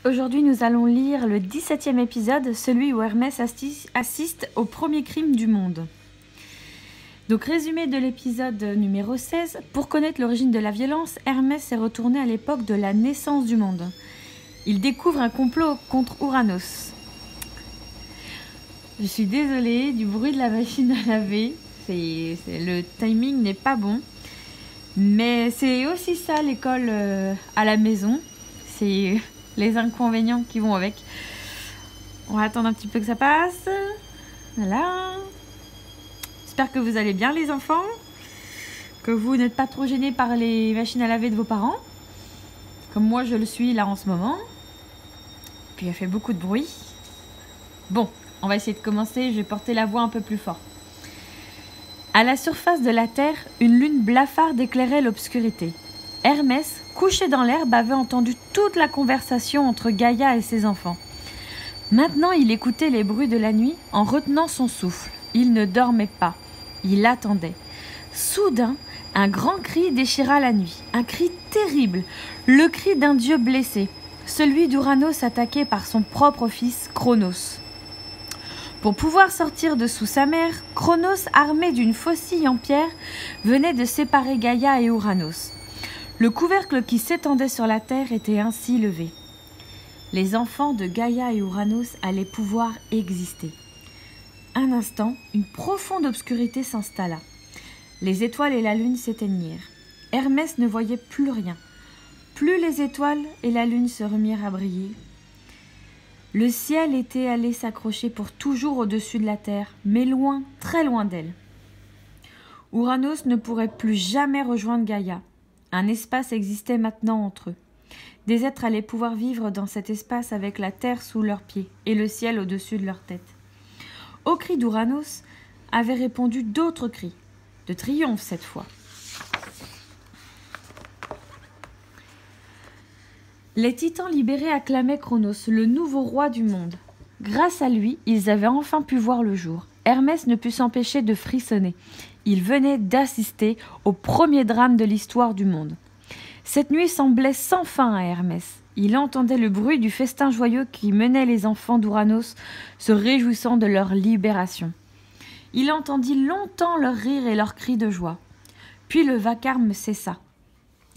Aujourd'hui, nous allons lire le 17e épisode, celui où Hermès assiste au premier crime du monde. Donc, résumé de l'épisode numéro 16. Pour connaître l'origine de la violence, Hermès est retourné à l'époque de la naissance du monde. Il découvre un complot contre Ouranos. Je suis désolée du bruit de la machine à laver. Le timing n'est pas bon. Mais c'est aussi ça l'école à la maison. C'est les inconvénients qui vont avec. On va attendre un petit peu que ça passe. Voilà. J'espère que vous allez bien les enfants. Que vous n'êtes pas trop gênés par les machines à laver de vos parents. Comme moi je le suis là en ce moment. Puis il a fait beaucoup de bruit. Bon, on va essayer de commencer. Je vais porter la voix un peu plus fort. À la surface de la terre, une lune blafarde éclairait l'obscurité. Hermès, couché dans l'herbe, avait entendu toute la conversation entre Gaïa et ses enfants. Maintenant, il écoutait les bruits de la nuit en retenant son souffle. Il ne dormait pas. Il attendait. Soudain, un grand cri déchira la nuit. Un cri terrible. Le cri d'un dieu blessé. Celui d'Ouranos attaqué par son propre fils, Cronos. Pour pouvoir sortir de sous sa mère, Cronos, armé d'une faucille en pierre, venait de séparer Gaïa et Ouranos. Le couvercle qui s'étendait sur la terre était ainsi levé. Les enfants de Gaïa et Ouranos allaient pouvoir exister. Un instant, une profonde obscurité s'installa. Les étoiles et la lune s'éteignirent. Hermès ne voyait plus rien. Plus les étoiles et la lune se remirent à briller. Le ciel était allé s'accrocher pour toujours au-dessus de la terre, mais loin, très loin d'elle. Ouranos ne pourrait plus jamais rejoindre Gaïa. Un espace existait maintenant entre eux. Des êtres allaient pouvoir vivre dans cet espace avec la terre sous leurs pieds et le ciel au-dessus de leur tête. Au cri d'Ouranos avaient répondu d'autres cris, de triomphe cette fois. Les titans libérés acclamaient Cronos, le nouveau roi du monde. Grâce à lui, ils avaient enfin pu voir le jour. Hermès ne put s'empêcher de frissonner. Il venait d'assister au premier drame de l'histoire du monde. Cette nuit semblait sans fin à Hermès. Il entendait le bruit du festin joyeux qui menait les enfants d'Ouranos, se réjouissant de leur libération. Il entendit longtemps leurs rires et leurs cris de joie. Puis le vacarme cessa.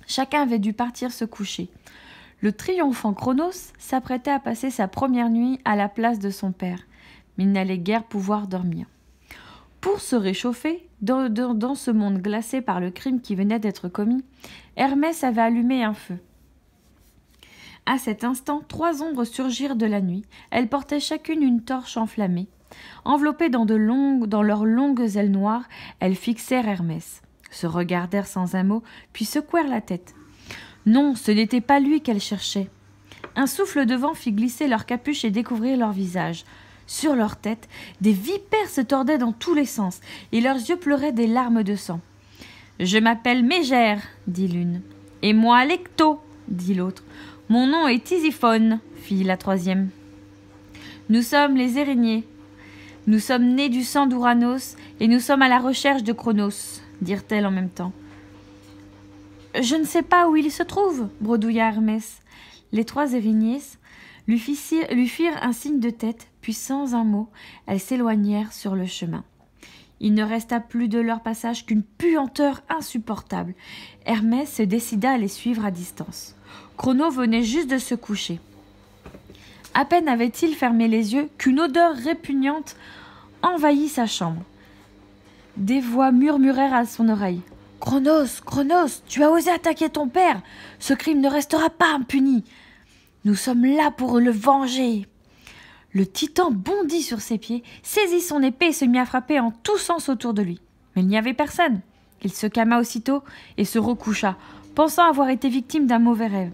Chacun avait dû partir se coucher. Le triomphant Cronos s'apprêtait à passer sa première nuit à la place de son père, mais il n'allait guère pouvoir dormir. Pour se réchauffer, dans ce monde glacé par le crime qui venait d'être commis, Hermès avait allumé un feu. À cet instant, 3 ombres surgirent de la nuit. Elles portaient chacune une torche enflammée. Enveloppées dans leurs longues ailes noires, elles fixèrent Hermès, se regardèrent sans un mot, puis secouèrent la tête. Non, ce n'était pas lui qu'elle cherchait. Un souffle de vent fit glisser leur capuche et découvrir leur visage. Sur leur tête, des vipères se tordaient dans tous les sens, et leurs yeux pleuraient des larmes de sang. « Je m'appelle Mégère, dit l'une. « Et moi, Lecto, dit l'autre. « Mon nom est Tisiphone, fit la troisième. « Nous sommes les Érignées. Nous sommes nés du sang d'Ouranos, et nous sommes à la recherche de Cronos, dirent-elles en même temps. « Je ne sais pas où il se trouve, bredouilla Hermès. Les 3 Érignées lui firent un signe de tête, puis sans un mot, elles s'éloignèrent sur le chemin. Il ne resta plus de leur passage qu'une puanteur insupportable. Hermès se décida à les suivre à distance. Cronos venait juste de se coucher. À peine avait-il fermé les yeux qu'une odeur répugnante envahit sa chambre. Des voix murmurèrent à son oreille. « Cronos, Cronos, tu as osé attaquer ton père. Ce crime ne restera pas impuni. Nous sommes là pour le venger. » Le titan bondit sur ses pieds, saisit son épée et se mit à frapper en tous sens autour de lui. Mais il n'y avait personne. Il se calma aussitôt et se recoucha, pensant avoir été victime d'un mauvais rêve.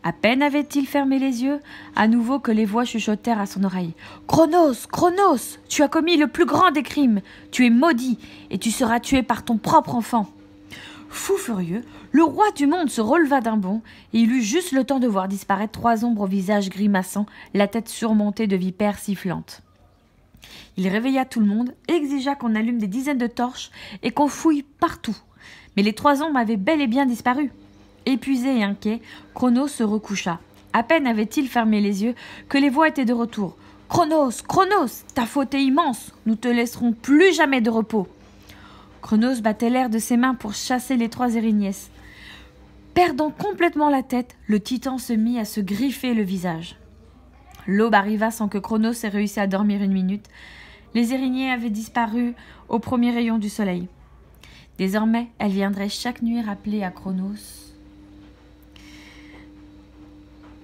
À peine avait-il fermé les yeux, à nouveau que les voix chuchotèrent à son oreille. « Cronos, Cronos, tu as commis le plus grand des crimes. Tu es maudit et tu seras tué par ton propre enfant. » Fou furieux, le roi du monde se releva d'un bond et il eut juste le temps de voir disparaître 3 ombres au visage grimaçant, la tête surmontée de vipères sifflantes. Il réveilla tout le monde, exigea qu'on allume des dizaines de torches et qu'on fouille partout. Mais les 3 ombres avaient bel et bien disparu. Épuisé et inquiet, Cronos se recoucha. À peine avait-il fermé les yeux que les voix étaient de retour. « Cronos, Cronos, ta faute est immense, nous te laisserons plus jamais de repos. » Cronos battait l'air de ses mains pour chasser les 3 Erinyes. Perdant complètement la tête, le titan se mit à se griffer le visage. L'aube arriva sans que Cronos ait réussi à dormir une minute. Les Erinyes avaient disparu au premier rayon du soleil. Désormais, elle viendrait chaque nuit rappeler à Cronos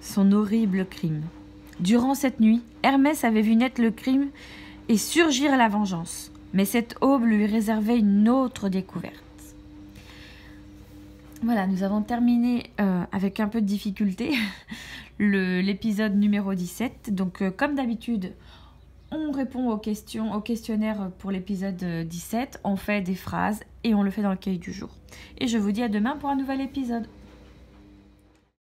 son horrible crime. Durant cette nuit, Hermès avait vu naître le crime et surgir la vengeance. Mais cette aube lui réservait une autre découverte. Voilà, nous avons terminé avec un peu de difficulté l'épisode numéro 17. Donc, comme d'habitude, on répond aux questions, au questionnaire pour l'épisode 17. On fait des phrases et on le fait dans le cahier du jour. Et je vous dis à demain pour un nouvel épisode.